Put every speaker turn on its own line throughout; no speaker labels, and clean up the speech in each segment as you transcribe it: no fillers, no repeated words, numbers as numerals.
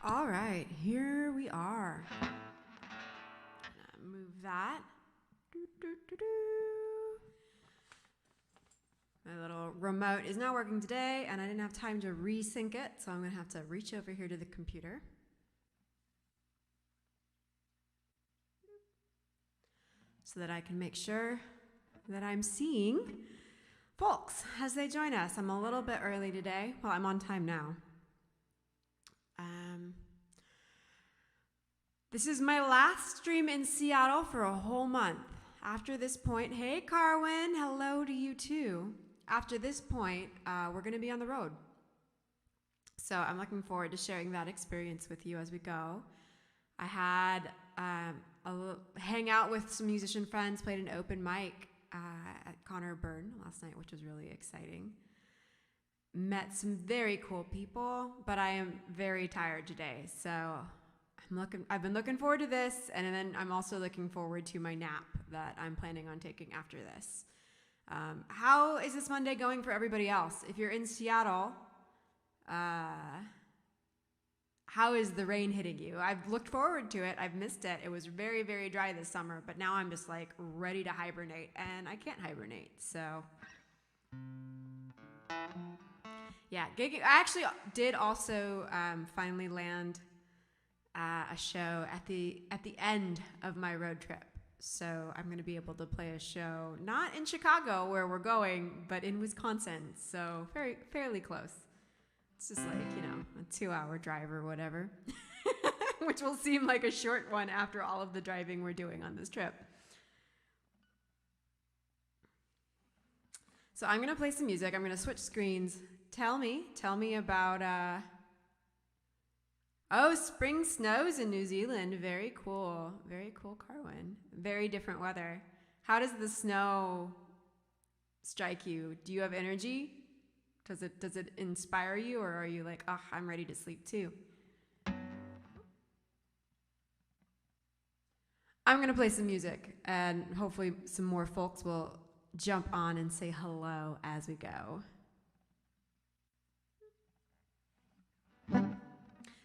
All right, here we are. Gonna move that. My little remote is not working today, and I didn't have time to resync it, so I'm gonna have to reach over here to the computer. So that I can make sure that I'm seeing folks as they join us. I'm a little bit early today. Well, I'm on time now. This is my last stream in Seattle for a whole month. After this point, hey Carwin, hello to you too. After this point, we're going to be on the road. So I'm looking forward to sharing that experience with you as we go. I had a little hangout with some musician friends, played an open mic at Connor Byrne last night, which was really exciting. Met some very cool people, but I am very tired today. So I've been looking forward to this, and then I'm also looking forward to my nap that I'm planning on taking after this. How is this Monday going for everybody else? If you're in Seattle, how is the rain hitting you? I've looked forward to it. I've missed it. It was very, very dry this summer, but now I'm just like ready to hibernate, and I can't hibernate. So yeah, I actually did also finally land a show at the end of my road trip. So I'm going to be able to play a show not in Chicago where we're going, but in Wisconsin. So fairly close. It's just like, a 2-hour drive or whatever, which will seem like a short one after all of the driving we're doing on this trip. So I'm going to play some music. I'm going to switch screens. Tell me about, spring snows in New Zealand. Very cool, Carwin. Very different weather. How does the snow strike you? Do you have energy? Does it inspire you, or are you like, I'm ready to sleep too? I'm going to play some music, and hopefully some more folks will jump on and say hello as we go.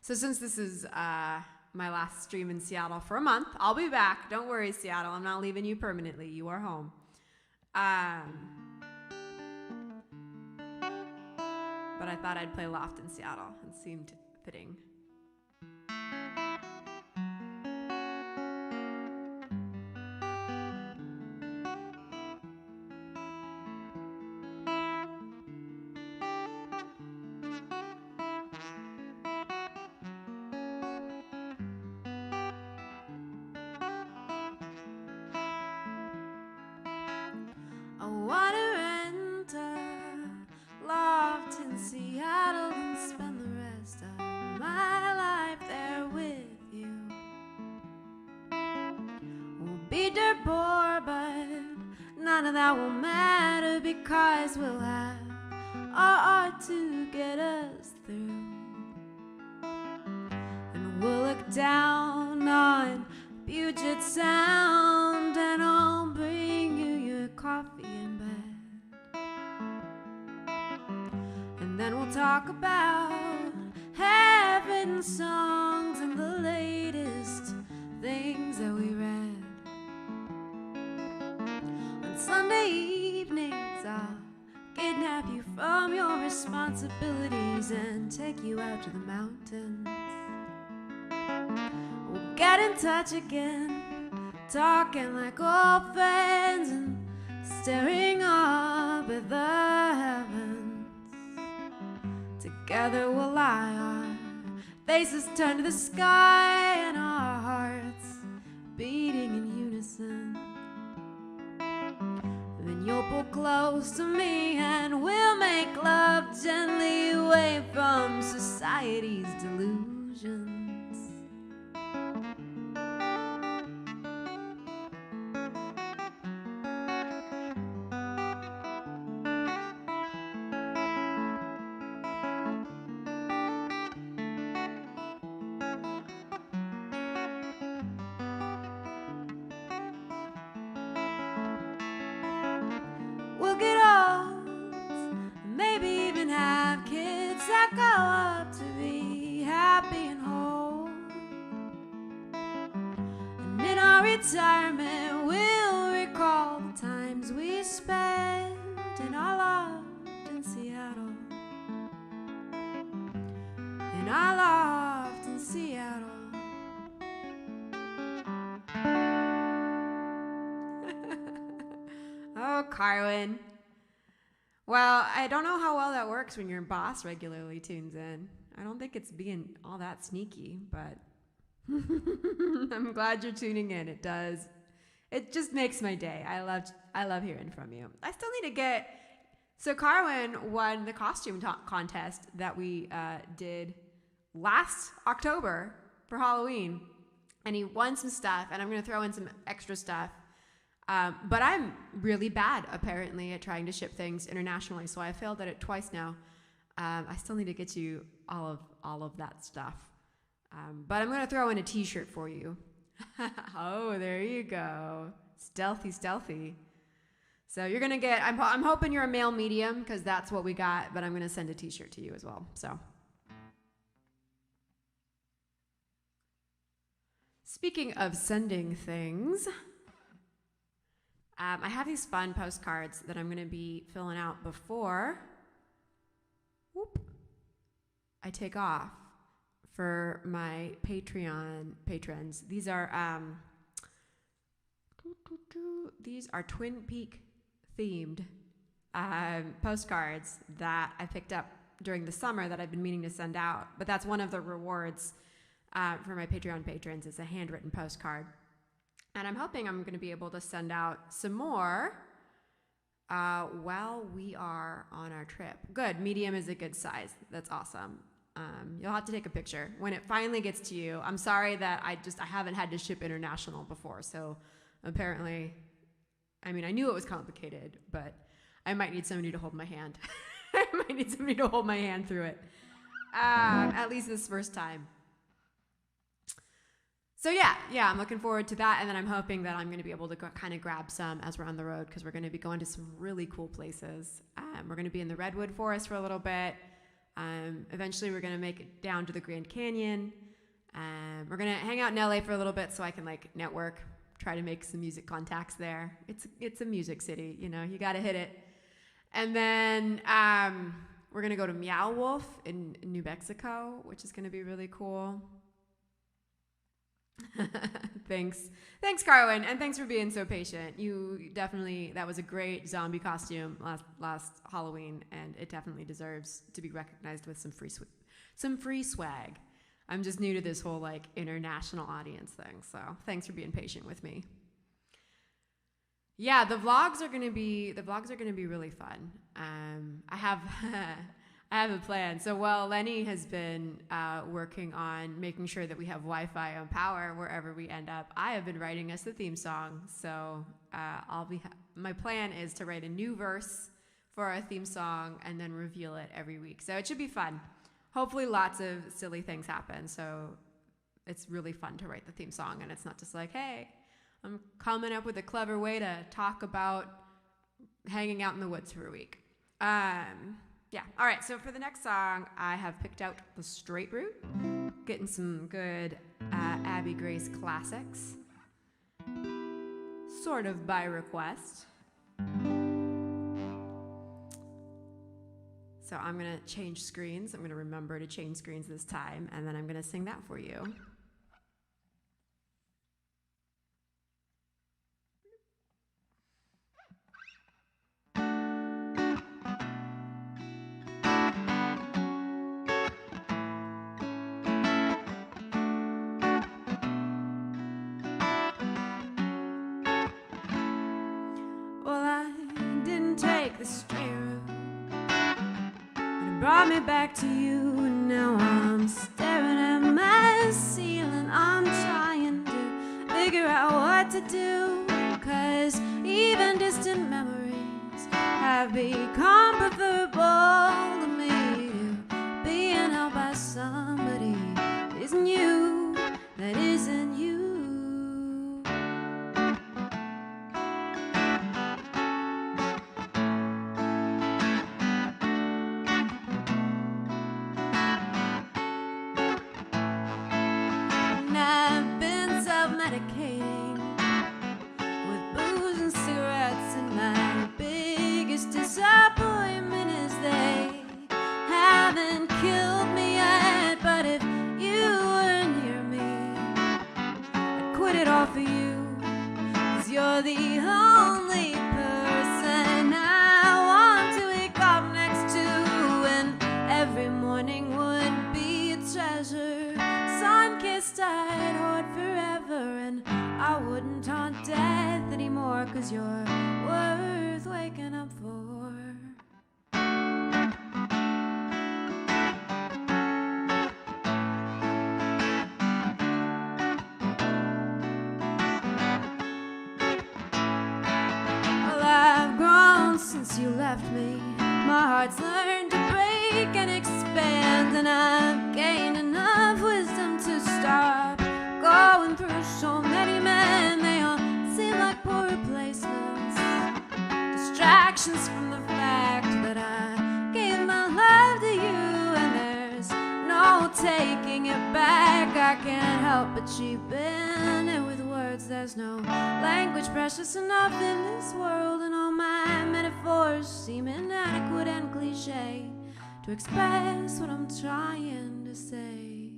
So since this is my last stream in Seattle for a month, I'll be back. Don't worry, Seattle. I'm not leaving you permanently. You are home. But I thought I'd play Loft in Seattle. It seemed fitting. I want to rent a loft in Seattle and spend the rest of my life there with you. We'll be dirt poor, but none of that will matter because we'll have our art to get us through. And we'll look down on Puget Sound, and I'll bring you your coffee in bed. And then we'll talk about heaven songs and the latest things that we read. On Sunday evenings, I'll kidnap you from your responsibilities and take you out to the mountains. We'll get in touch again, talking like old friends and staring up at the heavens. Together we'll lie, our faces turn to the sky and our hearts beating in unison. Then you'll pull close to me and we'll make love gently away from society's delusions. We'll get old, maybe even have kids that grow up to be happy and whole. retirement, we'll recall the times we spent in our loft in Seattle. In our loft in Seattle. Oh, Carwin. Well, I don't know how well that works when your boss regularly tunes in. I don't think it's being all that sneaky, but I'm glad you're tuning in. It does. It just makes my day. I love hearing from you. I still need to get. So Carwin won the costume contest that we did last October for Halloween, and he won some stuff. And I'm going to throw in some extra stuff. But I'm really bad, apparently, at trying to ship things internationally. So I failed at it twice now. I still need to get you all of that stuff. But I'm going to throw in a t-shirt for you. Oh, there you go. Stealthy. So you're going to get, I'm hoping you're a male medium because that's what we got. But I'm going to send a t-shirt to you as well. So. Speaking of sending things, I have these fun postcards that I'm going to be filling out before I take off for my Patreon patrons. These are Twin Peak themed postcards that I picked up during the summer that I've been meaning to send out. But that's one of the rewards for my Patreon patrons is a handwritten postcard. And I'm hoping I'm going to be able to send out some more while we are on our trip. Good. Medium is a good size. That's awesome. You'll have to take a picture when it finally gets to you. I'm sorry that I haven't had to ship international before. So apparently, I knew it was complicated, but I might need somebody to hold my hand. I might need somebody to hold my hand through it. At least this first time. So yeah, I'm looking forward to that, and then I'm hoping that I'm going to be able to kind of grab some as we're on the road because we're going to be going to some really cool places. We're going to be in the Redwood Forest for a little bit. Eventually, we're going to make it down to the Grand Canyon. We're going to hang out in LA for a little bit so I can network, try to make some music contacts there. It's a music city, you got to hit it. And then we're going to go to Meow Wolf in New Mexico, which is going to be really cool. Thanks, Carwin, and thanks for being so patient. That was a great zombie costume last Halloween, and it definitely deserves to be recognized with some free swag. I'm just new to this whole international audience thing, so thanks for being patient with me. Yeah, the vlogs are gonna be really fun. I have a plan. So while Lenny has been working on making sure that we have Wi-Fi and power wherever we end up, I have been writing us the theme song. So my plan is to write a new verse for our theme song and then reveal it every week. So it should be fun. Hopefully lots of silly things happen. So it's really fun to write the theme song, and it's not just hey, I'm coming up with a clever way to talk about hanging out in the woods for a week. Yeah. All right. So for the next song, I have picked out The Straight Route, getting some good Abby Grace classics, sort of by request. So I'm going to change screens. I'm going to remember to change screens this time, and then I'm going to sing that for you. The straight route, but it brought me back to you, and now I'm staring at my ceiling. I'm trying to figure out what to do, 'cause even distant memories have become preferable to me. Being held by somebody isn't you, that isn't you. I've been self-medicating haven't killed me yet, but if you were near me, I'd quit it all for you, 'cause you're the only person I want to wake up next to, and every morning would be a treasure. Sun-kissed I'd hoard forever, and I wouldn't haunt death anymore, 'cause you're worth waking up for. Well, I've grown since you left me. My heart's learned to break and expand, and I've gained enough wisdom to stop going through so many men. They all seem like poor replacements, distractions from the fact that I gave my love to you, and there's no taking it back. I can't help but cheapen it with words. There's no language precious enough in this world, and all my metaphors seem inadequate and cliche to express what I'm trying to say.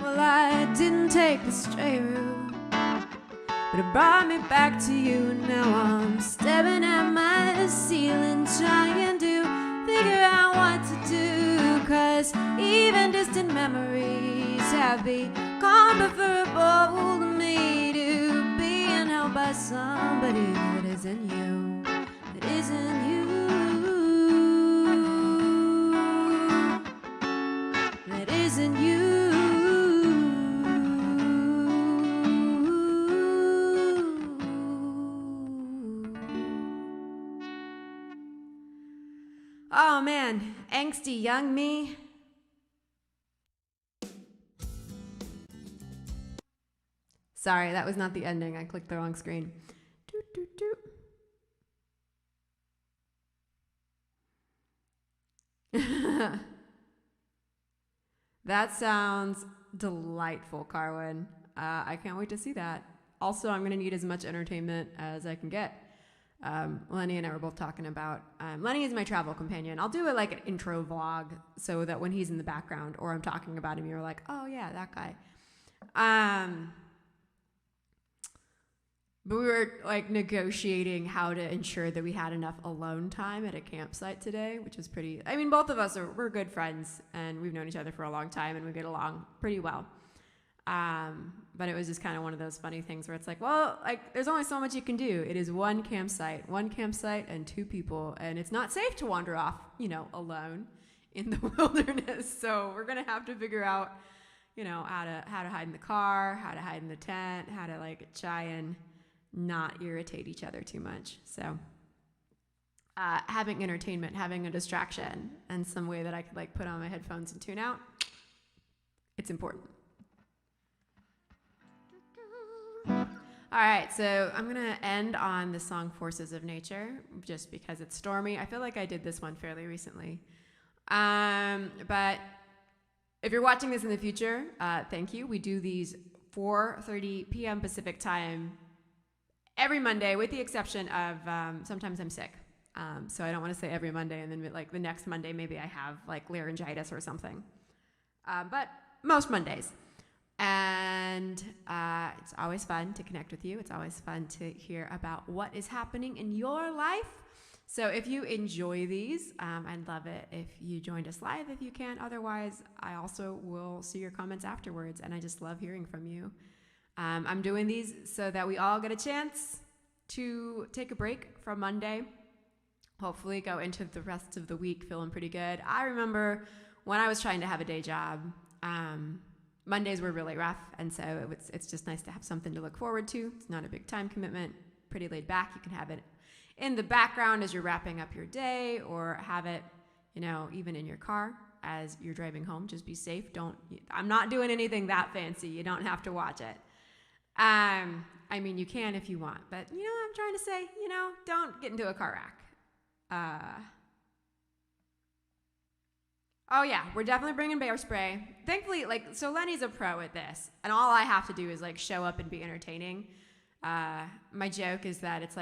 Well, I didn't take the straight route, but it brought me back to you. Now I'm staring at my ceiling, trying to figure out what to do, 'cause even distant memories have become preferable to me to being held by somebody that isn't you, that isn't you, that isn't you. Oh man, angsty young me. Sorry, that was not the ending. I clicked the wrong screen. Doot, doot, doot. That sounds delightful, Carwin. I can't wait to see that. Also, I'm going to need as much entertainment as I can get. Lenny and I were both talking about, Lenny is my travel companion. I'll do it like an intro vlog so that when he's in the background or I'm talking about him, you're like, oh yeah, that guy. But we were like negotiating how to ensure that we had enough alone time at a campsite today, which was pretty, I mean, both of us we're good friends and we've known each other for a long time and we get along pretty well. But it was just kind of one of those funny things where it's like, well, like there's only so much you can do. It is one campsite and 2 people, and it's not safe to wander off, alone in the wilderness. So we're going to have to figure out, how to hide in the car, how to hide in the tent, how to like try and not irritate each other too much. So, having entertainment, having a distraction and some way that I could like put on my headphones and tune out, it's important. All right, so I'm going to end on the song Forces of Nature just because it's stormy. I feel like I did this one fairly recently. But if you're watching this in the future, thank you. We do these 4:30 p.m. Pacific time every Monday, with the exception of sometimes I'm sick. So I don't want to say every Monday and then like the next Monday maybe I have like laryngitis or something. But most Mondays. And it's always fun to connect with you. It's always fun to hear about what is happening in your life. So if you enjoy these, I'd love it if you joined us live if you can. Otherwise, I also will see your comments afterwards, and I just love hearing from you. I'm doing these so that we all get a chance to take a break from Monday. Hopefully go into the rest of the week feeling pretty good. I remember when I was trying to have a day job, Mondays were really rough, and so it's just nice to have something to look forward to. It's not a big time commitment, pretty laid back. You can have it in the background as you're wrapping up your day, or have it, even in your car as you're driving home. Just be safe. I'm not doing anything that fancy. You don't have to watch it. I mean, you can if you want, but I'm trying to say, don't get into a car wreck. Oh yeah, we're definitely bringing bear spray. Thankfully, so Lenny's a pro at this, and all I have to do is show up and be entertaining. My joke is that it's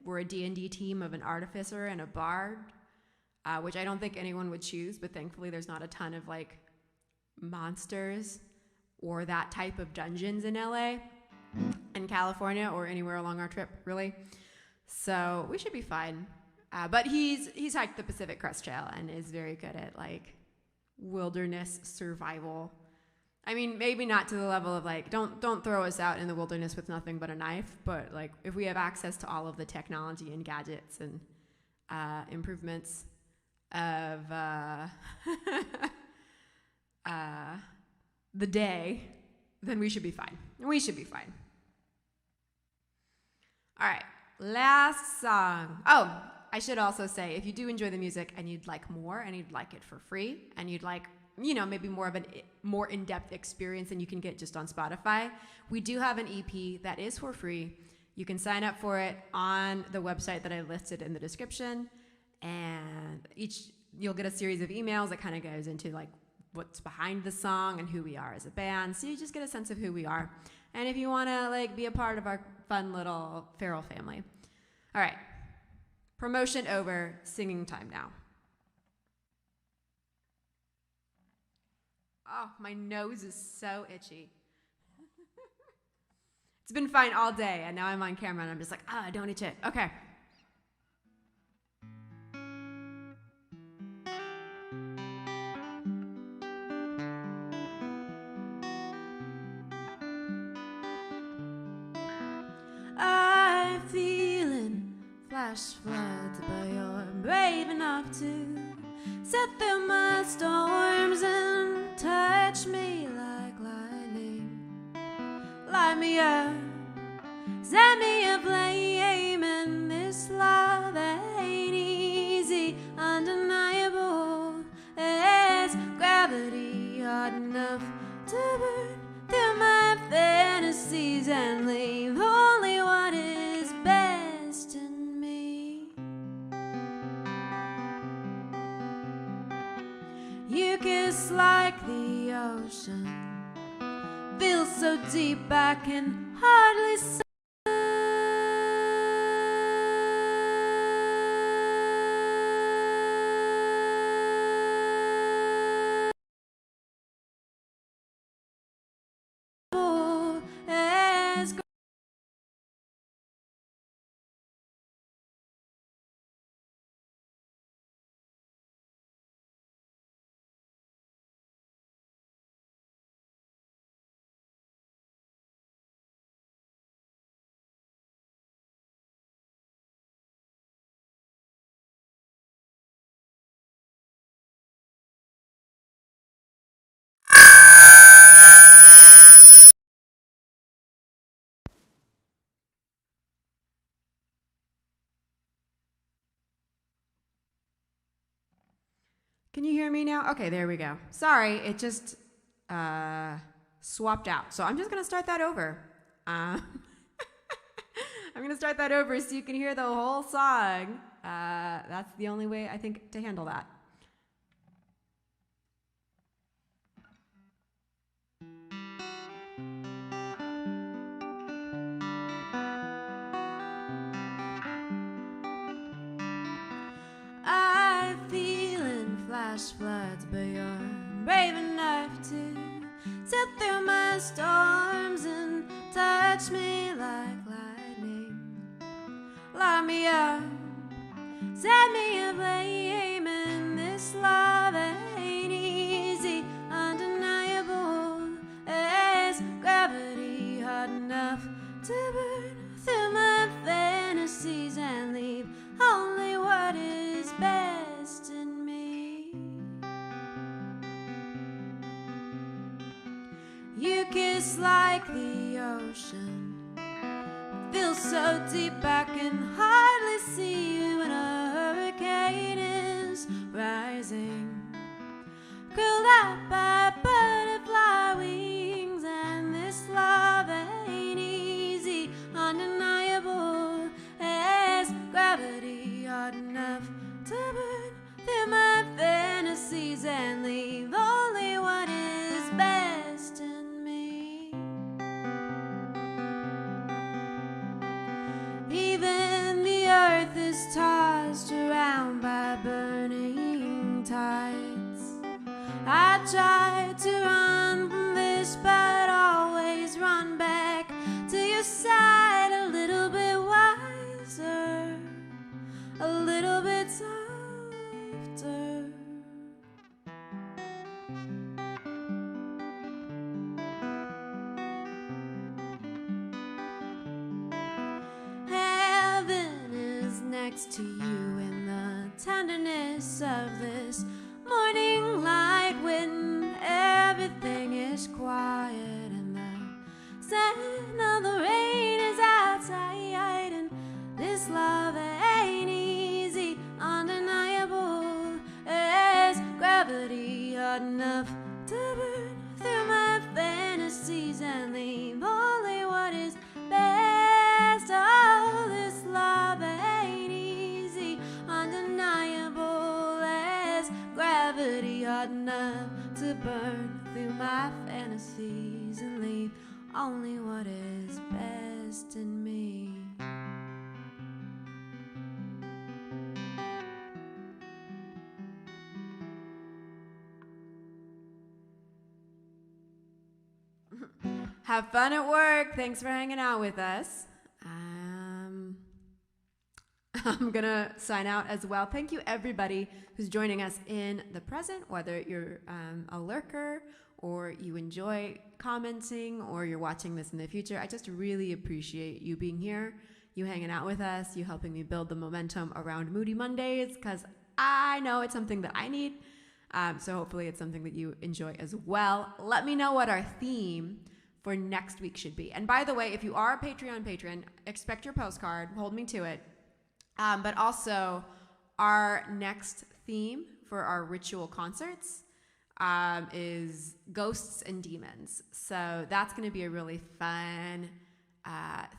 we're a D&D team of an artificer and a bard, which I don't think anyone would choose, but thankfully there's not a ton of monsters or that type of dungeons in LA, in California, or anywhere along our trip, really. So we should be fine. But he's hiked the Pacific Crest Trail and is very good at wilderness survival. I mean, maybe not to the level of don't throw us out in the wilderness with nothing but a knife, but if we have access to all of the technology and gadgets and improvements of the day, then we should be fine. We should be fine. All right, last song. Oh, I should also say, if you do enjoy the music and you'd like more and you'd like it for free and you'd like, maybe more of a more in-depth experience than you can get just on Spotify, we do have an EP that is for free. You can sign up for it on the website that I listed in the description, and you'll get a series of emails that kind of goes into what's behind the song and who we are as a band, so you just get a sense of who we are. And if you want to be a part of our fun little feral family. All right. Promotion over, singing time now. Oh, my nose is so itchy. It's been fine all day, and now I'm on camera, and I'm just don't itch it. Okay. I'm feeling flash floods, but you're brave enough to set through my storms and touch me like lightning. Light me up, set me aflame, and this love ain't easy, undeniable. There's gravity hard enough to burn through my fantasies and leave only what is best in me. You kiss like the ocean, feel so deep I can hardly say. Can you hear me now? Okay, there we go. Sorry, it just swapped out. So I'm just going to start that over. I'm going to start that over so you can hear the whole song. That's the only way, I think, to handle that. I'm feeling flash floods, but you're brave enough to sit through my storms and touch me like lightning. Light me up, set me aflame, and this love ain't easy, undeniable. There's gravity hard enough to burn through my fantasies and leave only what is best in me. You kiss like the ocean, feel so deep I can hardly see you when a hurricane is rising. Curled up by butterfly wings, and this love ain't easy, undeniable. There's gravity hard enough to burn through my fantasies and leave is tossed around by burning tides. I try to run from this, but always run back to your side, a little bit wiser, a little bit softer. Heaven is next to you in the tenderness of this morning light, when everything is quiet and the scent of the rain is outside, and this love ain't easy, undeniable as gravity, hard enough to burn through my fantasies and leave only what is best. Oh, this love ain't easy, undeniable as gravity, hard enough to burn through my fantasies and leave only what is best in me. Have fun at work. Thanks for hanging out with us. I'm going to sign out as well. Thank you, everybody who's joining us in the present, whether you're a lurker or you enjoy commenting or you're watching this in the future. I just really appreciate you being here, you hanging out with us, you helping me build the momentum around Moody Mondays, because I know it's something that I need. So hopefully it's something that you enjoy as well. Let me know what our theme for next week should be. And by the way, if you are a Patreon patron, expect your postcard. Hold me to it. But also, our next theme for our ritual concerts is ghosts and demons. So that's going to be a really fun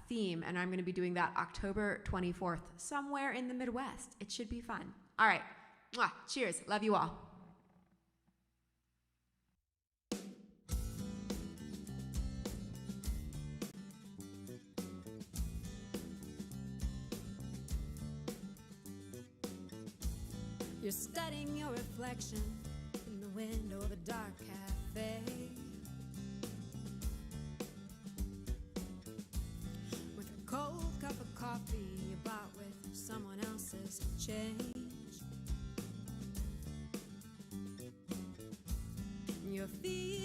theme. And I'm going to be doing that October 24th, somewhere in the Midwest. It should be fun. All right. Mwah. Cheers. Love you all. You're studying your reflection in the window of a dark cafe, with a cold cup of coffee you bought with someone else's change. Your feet